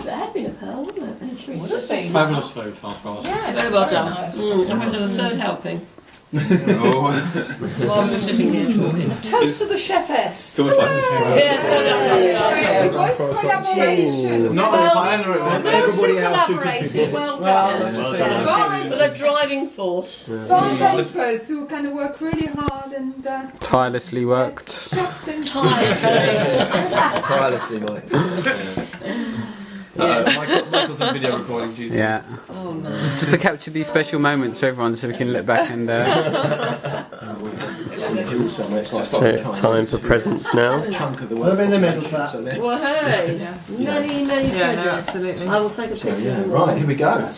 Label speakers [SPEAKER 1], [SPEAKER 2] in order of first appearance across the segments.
[SPEAKER 1] It had been a pearl, wouldn't it? And a treat.
[SPEAKER 2] Would have been.
[SPEAKER 3] Fabulous food, François.
[SPEAKER 2] Yeah,
[SPEAKER 1] Very well done.
[SPEAKER 2] nice.
[SPEAKER 1] I had a third helping.
[SPEAKER 3] Oh.
[SPEAKER 1] While we were sitting here talking.
[SPEAKER 2] Toast to the chefess.
[SPEAKER 3] It's almost like
[SPEAKER 4] Not
[SPEAKER 1] Well,
[SPEAKER 4] a plan, or it was everybody else who
[SPEAKER 1] collaborated.
[SPEAKER 4] contributed.
[SPEAKER 1] Well
[SPEAKER 2] Well,
[SPEAKER 1] done. But a driving force.
[SPEAKER 5] Fast helpers who kind of work really hard and
[SPEAKER 6] Tirelessly worked.
[SPEAKER 5] chef and
[SPEAKER 4] Tirelessly, Mike. Michael's on video recording duty.
[SPEAKER 6] Yeah.
[SPEAKER 1] Oh no.
[SPEAKER 6] Just to capture these special moments for everyone so we can look back and...
[SPEAKER 7] So it's time for presents now.
[SPEAKER 4] Chunk of the
[SPEAKER 8] Put them in the middle, Pat.
[SPEAKER 1] Well, hey. Many, many
[SPEAKER 2] Yeah, no,
[SPEAKER 1] presents.
[SPEAKER 2] absolutely.
[SPEAKER 1] I will take a picture of them.
[SPEAKER 4] Right, here we go.
[SPEAKER 3] Hey.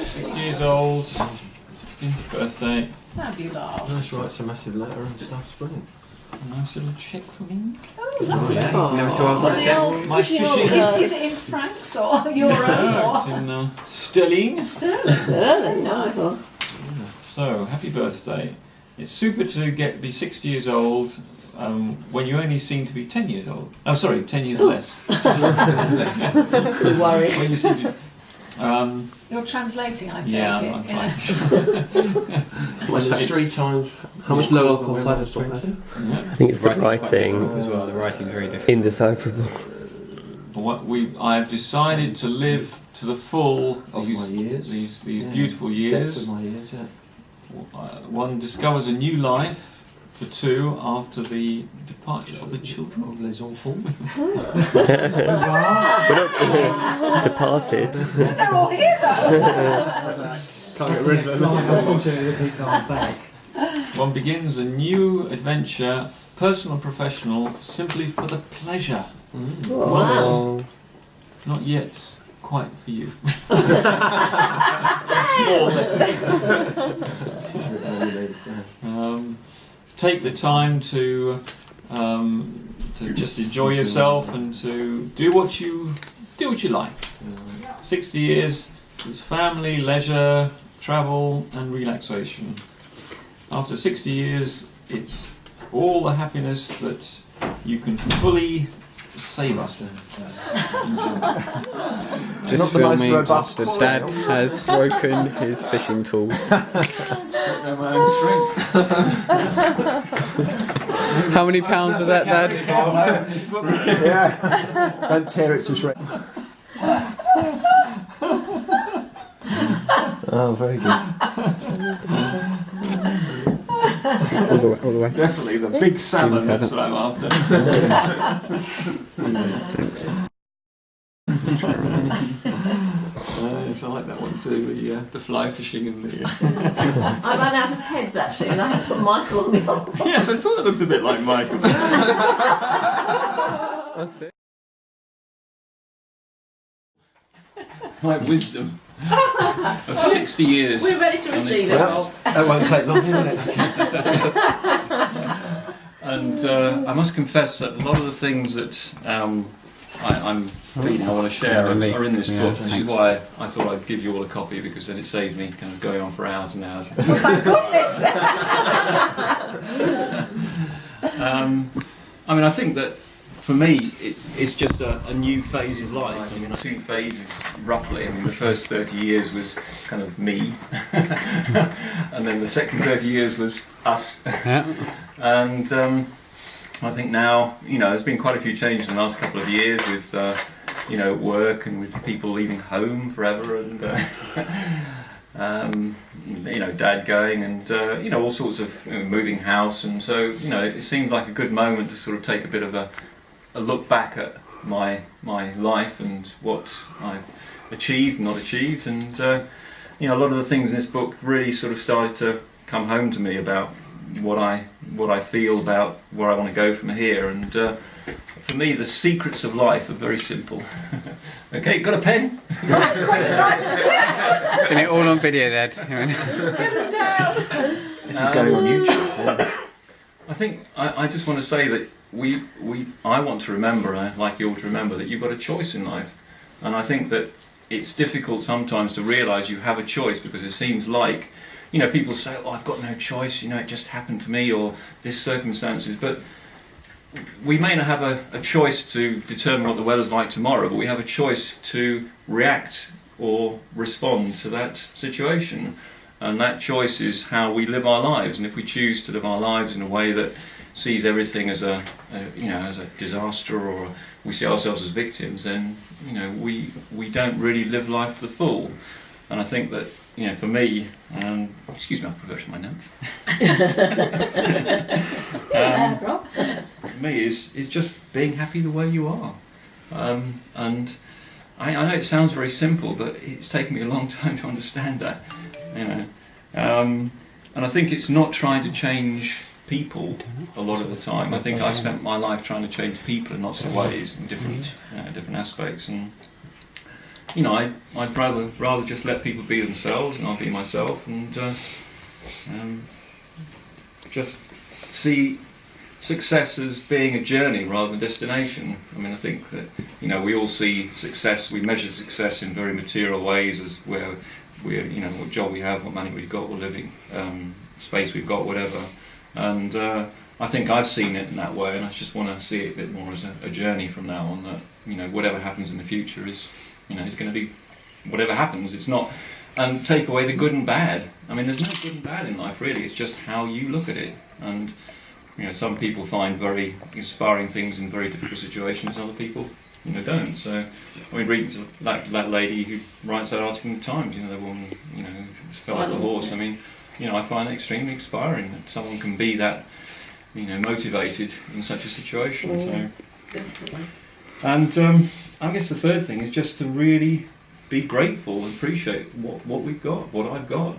[SPEAKER 3] 60 years old, 16th birthday.
[SPEAKER 2] Fabulous.
[SPEAKER 4] Nice, writes a massive letter and stuff's brilliant.
[SPEAKER 3] A nice little cheque from him.
[SPEAKER 1] Lovely.
[SPEAKER 6] Never too old for a
[SPEAKER 1] The
[SPEAKER 6] cheque.
[SPEAKER 1] old
[SPEAKER 3] My
[SPEAKER 1] fishing
[SPEAKER 3] fishing-
[SPEAKER 1] order.
[SPEAKER 2] Is it in francs or euros?
[SPEAKER 3] It's in sterling.
[SPEAKER 1] Sterling, nice.
[SPEAKER 3] So, happy birthday. It's super to be 60 years old when you only seem to be 10 years old. Oh, sorry, 10 years less.
[SPEAKER 1] Don't worry.
[SPEAKER 3] When you seem to...
[SPEAKER 2] You're translating, I take
[SPEAKER 3] yeah,
[SPEAKER 2] it.
[SPEAKER 3] I'm trying.
[SPEAKER 4] What's that, 3 times? How much low alcohol cider stock?
[SPEAKER 7] I think it's the writing.
[SPEAKER 6] As well, the writing's very different.
[SPEAKER 7] Indecipherable.
[SPEAKER 3] I've decided to live to the full
[SPEAKER 4] Of my years.
[SPEAKER 3] these
[SPEAKER 4] Yeah.
[SPEAKER 3] beautiful
[SPEAKER 4] Depths
[SPEAKER 3] years.
[SPEAKER 4] of my years, yeah.
[SPEAKER 3] One discovers a new life for 2 after the departure of the children.
[SPEAKER 4] Of les enfants.
[SPEAKER 7] Departed.
[SPEAKER 2] They're all here though.
[SPEAKER 4] Can't get rid of them.
[SPEAKER 8] Unfortunately, the people aren't back.
[SPEAKER 3] One begins a new adventure, personal and professional, simply for the pleasure.
[SPEAKER 1] Wow.
[SPEAKER 3] Not yet quite for you. Take the time to just enjoy yourself and to do what you like. 60 years is family, leisure, travel and relaxation. After 60 years, it's all the happiness that you can fully savour.
[SPEAKER 6] Just
[SPEAKER 4] Not the most
[SPEAKER 6] filming
[SPEAKER 4] robust
[SPEAKER 6] after
[SPEAKER 4] quality.
[SPEAKER 6] Dad has broken his fishing tool.
[SPEAKER 3] My own strength.
[SPEAKER 6] How many pounds was that, Dad?
[SPEAKER 4] Yeah. Don't tear it to shreds. Oh, very good.
[SPEAKER 6] All the way.
[SPEAKER 3] Definitely the big salmon, that's what I'm after. Yes, I like that one too, the fly fishing and the...
[SPEAKER 1] I ran out of heads actually, and I had to put Michael on the other one.
[SPEAKER 3] Yes, I thought it looked a bit like Michael. My wisdom of 60 years.
[SPEAKER 1] We're ready to receive it, Rob.
[SPEAKER 4] That won't take long, will it?
[SPEAKER 3] And I must confess that a lot of the things that I'm thinking I want to share are in this book, which is why I thought I'd give you all a copy, because then it saves me kind of going on for hours and hours.
[SPEAKER 2] Thank goodness.
[SPEAKER 3] I mean, I think that for me, it's just a new phase of life. I mean, 2 phases roughly. I mean, the first 30 years was kind of me, and then the second 30 years was us.
[SPEAKER 6] Yeah.
[SPEAKER 3] And I think now, there's been quite a few changes in the last couple of years with, work and with people leaving home forever and, Dad going and, all sorts of moving house. And so, it seems like a good moment to sort of take a bit of a look back at my life and what I've achieved, not achieved. And, a lot of the things in this book really sort of started to come home to me about what I feel about where I want to go from here. And for me, the secrets of life are very simple. Okay, got a pen?
[SPEAKER 6] Isn't it all on video, Dad?
[SPEAKER 4] This is going on YouTube.
[SPEAKER 3] I think I just want to say that I want to remember, I'd like you all to remember, that you've got a choice in life. And I think that it's difficult sometimes to realise you have a choice, because it seems like, people say, oh, I've got no choice, it just happened to me, or this circumstances. But we may not have a choice to determine what the weather's like tomorrow, but we have a choice to react or respond to that situation. And that choice is how we live our lives. And if we choose to live our lives in a way that sees everything as a disaster, or we see ourselves as victims, then we don't really live life to the full. And I think that for me, excuse me, I've forgotten my notes. For me, is just being happy the way you are. And I know it sounds very simple, but it's taken me a long time to understand that. And I think it's not trying to change people a lot of the time. I think I spent my life trying to change people in lots of ways, in different aspects, and I'd rather just let people be themselves, and I'll be myself, and just see success as being a journey rather than a destination. I mean, I think that we all see success. We measure success in very material ways, as where we're what job we have, what money we've got, what living space we've got, whatever. And I think I've seen it in that way, and I just want to see it a bit more as a journey from now on. That whatever happens in the future is is going to be whatever happens. It's not, and take away the good and bad. I mean, there's no good and bad in life really. It's just how you look at it. And some people find very inspiring things in very difficult situations. Other people don't. So I mean, reading like that lady who writes that article in the Times. The woman who fell off the horse. I mean, I find it extremely inspiring that someone can be that motivated in such a situation. So, and I guess the third thing is just to really be grateful and appreciate what we've got, what I've got,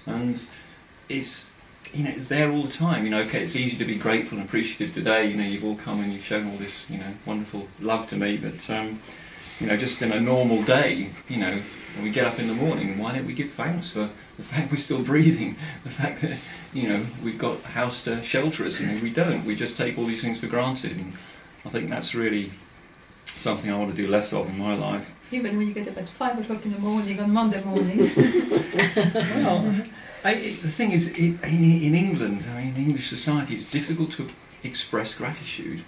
[SPEAKER 3] and it's there all the time. Okay, it's easy to be grateful and appreciative today. You've all come and you've shown all this wonderful love to me, but just in a normal day, when we get up in the morning, why don't we give thanks for the fact we're still breathing, the fact that we've got a house to shelter us, and we don't. We just take all these things for granted, and I think that's really something I want to do less of in my life.
[SPEAKER 5] Even when you get up at 5 o'clock in the morning on Monday morning.
[SPEAKER 3] Well, the thing is, in England, in English society, it's difficult to express gratitude.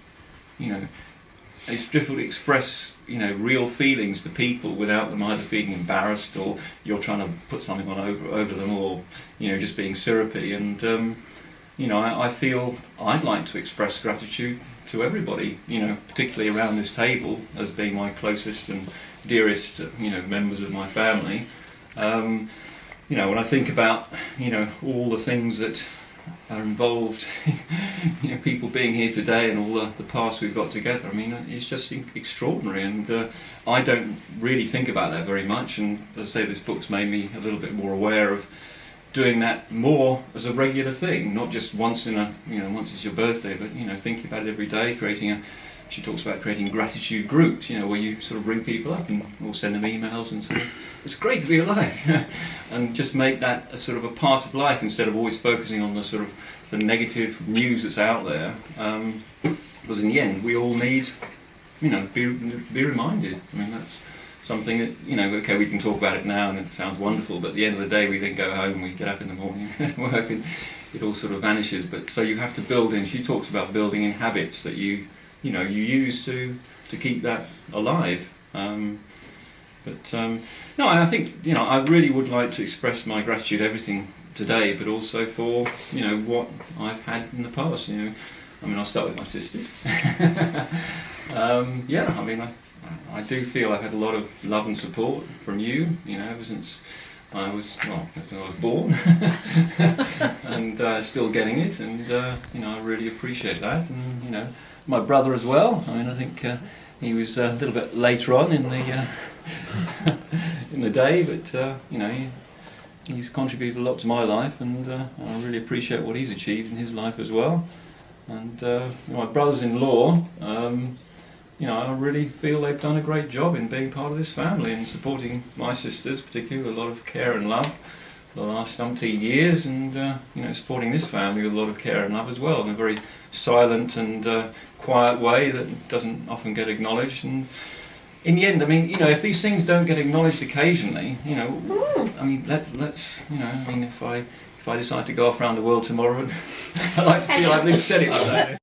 [SPEAKER 3] It's difficult to express, real feelings to people without them either being embarrassed, or you're trying to put something on over them, or just being syrupy. And I feel I'd like to express gratitude to everybody, particularly around this table, as being my closest and dearest, members of my family. When I think about, all the things that are involved, people being here today and all the past we've got together, I mean, it's just extraordinary, and I don't really think about that very much, and as I say, this book's made me a little bit more aware of doing that more as a regular thing, not just once once it's your birthday, but thinking about it every day, she talks about creating gratitude groups, where you sort of bring people up and we'll send them emails and sort of, it's great to be alive, and just make that a sort of a part of life instead of always focusing on the sort of the negative news that's out there. Because in the end, we all need, be reminded. I mean, that's something that, okay, we can talk about it now and it sounds wonderful, but at the end of the day, we then go home, we get up in the morning and work, and it all sort of vanishes. But so you have to build in. She talks about building in habits that you use to keep that alive. No, I think I really would like to express my gratitude everything today, but also for what I've had in the past. I mean, I'll start with my sisters. I do feel I've had a lot of love and support from you. Ever since I was born, and still getting it, and I really appreciate that, and my brother as well. I mean, I think he was a little bit later on in the in the day, but he's contributed a lot to my life, and I really appreciate what he's achieved in his life as well. And my brothers-in-law, I really feel they've done a great job in being part of this family and supporting my sisters, particularly with a lot of care and love for the last umpteen years, and supporting this family with a lot of care and love as well, in a very silent and quiet way that doesn't often get acknowledged. And in the end, I mean, if these things don't get acknowledged occasionally, I mean, let's, I mean, if I decide to go off around the world tomorrow, I'd like to feel I've at least said it today.